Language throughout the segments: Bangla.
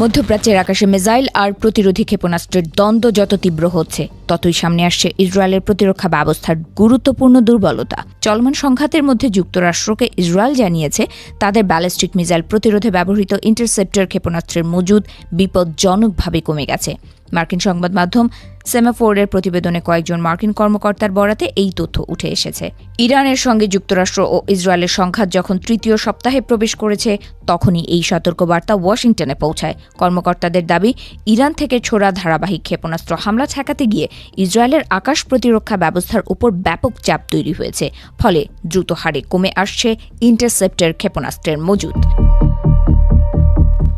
মধ্যপ্রাচ্যের আকাশে মিসাইল আর প্রতিরোধী ক্ষেপণাস্ত্রের দ্বন্দ্ব যত তীব্র হচ্ছে ততই সামনে আসছে ইসরায়েলের প্রতিরক্ষা ব্যবস্থার গুরুত্বপূর্ণ দুর্বলতা। চলমান সংঘাতের মধ্যে যুক্তরাষ্ট্রকে ইসরায়েল জানিয়েছে তাদের ব্যালিস্টিক মিসাইল প্রতিরোধে ব্যবহৃত ইন্টারসেপ্টর ক্ষেপণাস্ত্রের মজুদ বিপজ্জনকভাবে কমে গেছে। মার্কিন সংবাদ মাধ্যম সেমাফোরের প্রতিবেদনে কয়েকজন মার্কিন কর্মকর্তার বরাতে এই তথ্য উঠে এসেছে। ইরানের সঙ্গে যুক্তরাষ্ট্র ও ইসরায়েলের সংঘাত যখন তৃতীয় সপ্তাহে প্রবেশ করেছে তখনই এই সতর্কবার্তা ওয়াশিংটনে পৌঁছায়। কর্মকর্তাদের দাবি, ইরান থেকে ছোড়া ধারাবাহিক ক্ষেপণাস্ত্র হামলা ঠেকাতে গিয়ে ইসরায়েলের আকাশ প্রতিরক্ষা ব্যবস্থার উপর ব্যাপক চাপ তৈরি হয়েছে, ফলে দ্রুত হারে কমে আসছে ইন্টারসেপ্টর ক্ষেপণাস্ত্রের মজুদ।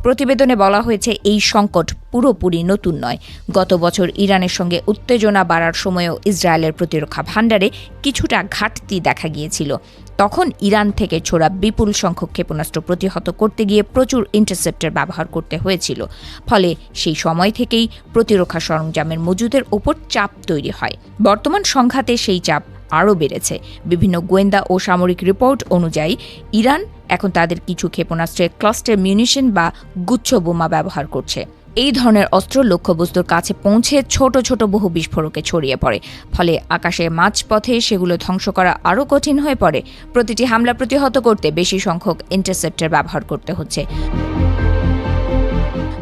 প্রতিবেদনে বলা হয়েছে এই সংকট পুরোপুরি নতুন নয়। গত বছর ইরানের সঙ্গে উত্তেজনা বাড়ার সময়ও ইসরায়েলের প্রতিরক্ষা ভাণ্ডারে কিছুটা ঘাটতি দেখা গিয়েছিল। তখন ইরান থেকে ছোড়া বিপুল সংখ্যক ক্ষেপণাস্ত্র প্রতিহত করতে গিয়ে প্রচুর ইন্টারসেপ্টর ব্যবহার করতে হয়েছিল, ফলে সেই সময় থেকেই প্রতিরক্ষা সরঞ্জামের মজুদের ওপর চাপ তৈরি হয়। বর্তমান সংঘাতে সেই চাপ আরও বেড়েছে। বিভিন্ন গোয়েন্দা ও সামরিক রিপোর্ট অনুযায়ী ইরান এখন তাদের কিছু ক্ষেপণাস্ত্রের ক্লাস্টার মিউনিশন বা গুচ্ছ বোমা ব্যবহার করছে। এই ধরনের অস্ত্র লক্ষ্যবস্তুর কাছে পৌঁছে ছোট ছোট বহু বিস্ফোরকে ছড়িয়ে পড়ে, ফলে আকাশে মাঝপথে সেগুলো ধ্বংস করা আরও কঠিন হয়ে পড়ে। প্রতিটি হামলা প্রতিহত করতে বেশি সংখ্যক ইন্টারসেপ্টর ব্যবহার করতে হচ্ছে।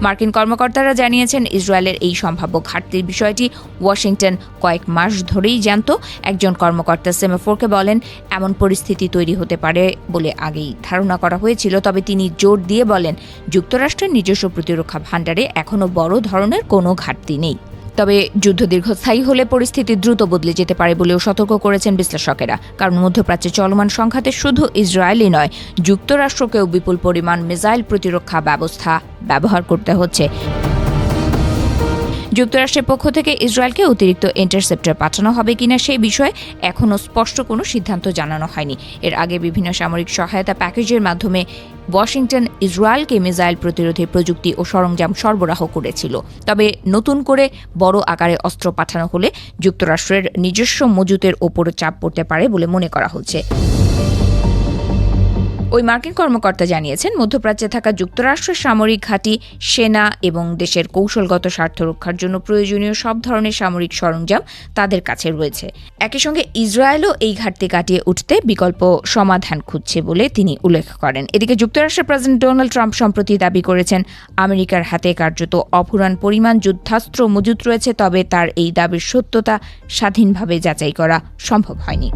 মার্কিন কর্মকর্তারা জানিয়েছেন, ইসরায়েলের এই সম্ভাব্য ঘাটতির বিষয়টি ওয়াশিংটন কয়েক মাস ধরেই জানত। একজন কর্মকর্তা সেমাফোরকে বলেন, এমন পরিস্থিতি তৈরি হতে পারে বলে আগেই ধারণা করা হয়েছিল। তবে তিনি জোর দিয়ে বলেন, যুক্তরাষ্ট্রের নিজস্ব প্রতিরক্ষা ভাণ্ডারে এখনও বড় ধরনের কোনো ঘাটতি নেই। তবে যুদ্ধ দীর্ঘস্থায়ী হলে পরিস্থিতি দ্রুত বদলে যেতে পারে বলেও সতর্ক করেছেন বিশ্লেষকেরা। কারণ মধ্যপ্রাচ্যে চলমান সংঘাতে শুধু ইসরায়েলই নয়, যুক্তরাষ্ট্রকেও বিপুল পরিমাণ মিসাইল প্রতিরক্ষা ব্যবস্থা ব্যবহার করতে হচ্ছে। যুক্তরাষ্ট্রের পক্ষ থেকে ইসরায়েলকে অতিরিক্ত ইন্টারসেপ্টর পাঠানো হবে কিনা সেই বিষয়ে এখনও স্পষ্ট কোনো সিদ্ধান্ত জানানো হয়নি। এর আগে বিভিন্ন সামরিক সহায়তা প্যাকেজের মাধ্যমে ওয়াশিংটন ইসরায়েলকে মিসাইল প্রতিরোধী প্রযুক্তি ও সরঞ্জাম সরবরাহ করেছিল। তবে নতুন করে বড় আকারে অস্ত্র পাঠানো হলে যুক্তরাষ্ট্রের নিজস্ব মজুতের ওপরও চাপ পড়তে পারে বলে মনে করা হচ্ছে। ওই মার্কিন কর্মকর্তা জানিয়েছেন, মধ্যপ্রাচ্যে থাকা যুক্তরাষ্ট্রের সামরিক ঘাঁটি, সেনা এবং দেশের কৌশলগত স্বার্থ রক্ষার জন্য প্রয়োজনীয় সব ধরনের সামরিক সরঞ্জাম তাদের কাছে রয়েছে। একই সঙ্গে ইসরায়েলও এই ঘাটতি কাটিয়ে উঠতে বিকল্প সমাধান খুঁজছে বলে তিনি উল্লেখ করেন। এদিকে যুক্তরাষ্ট্রের প্রেসিডেন্ট ডোনাল্ড ট্রাম্প সম্প্রতি দাবি করেছেন, আমেরিকার হাতে কার্যত অফুরান পরিমাণ যুদ্ধাস্ত্র মজুত রয়েছে, তবে তার এই দাবির সত্যতা স্বাধীনভাবে যাচাই করা সম্ভব হয়নি।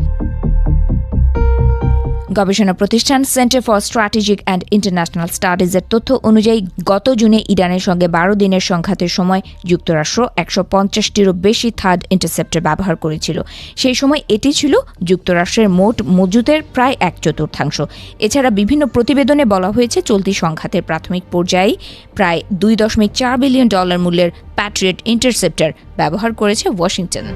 গবেষণা প্রতিষ্ঠান Center for Strategic and International স্টাডিজের তথ্য অনুযায়ী গত জুনে ইরানের সঙ্গে 12 দিনের সংঘাতের সময় যুক্তরাষ্ট্র 150টিরও বেশি থার্ড ইন্টারসেপ্টর ব্যবহার করেছিল। সেই সময় এটি ছিল যুক্তরাষ্ট্রের মোট মজুদের প্রায় 1/4। এছাড়া বিভিন্ন প্রতিবেদনে বলা হয়েছে, চলতি সংঘাতের প্রাথমিক পর্যায়ে প্রায় $2.4 বিলিয়ন মূল্যের প্যাট্রিয়ট ইন্টারসেপ্টর ব্যবহার করেছে ওয়াশিংটন।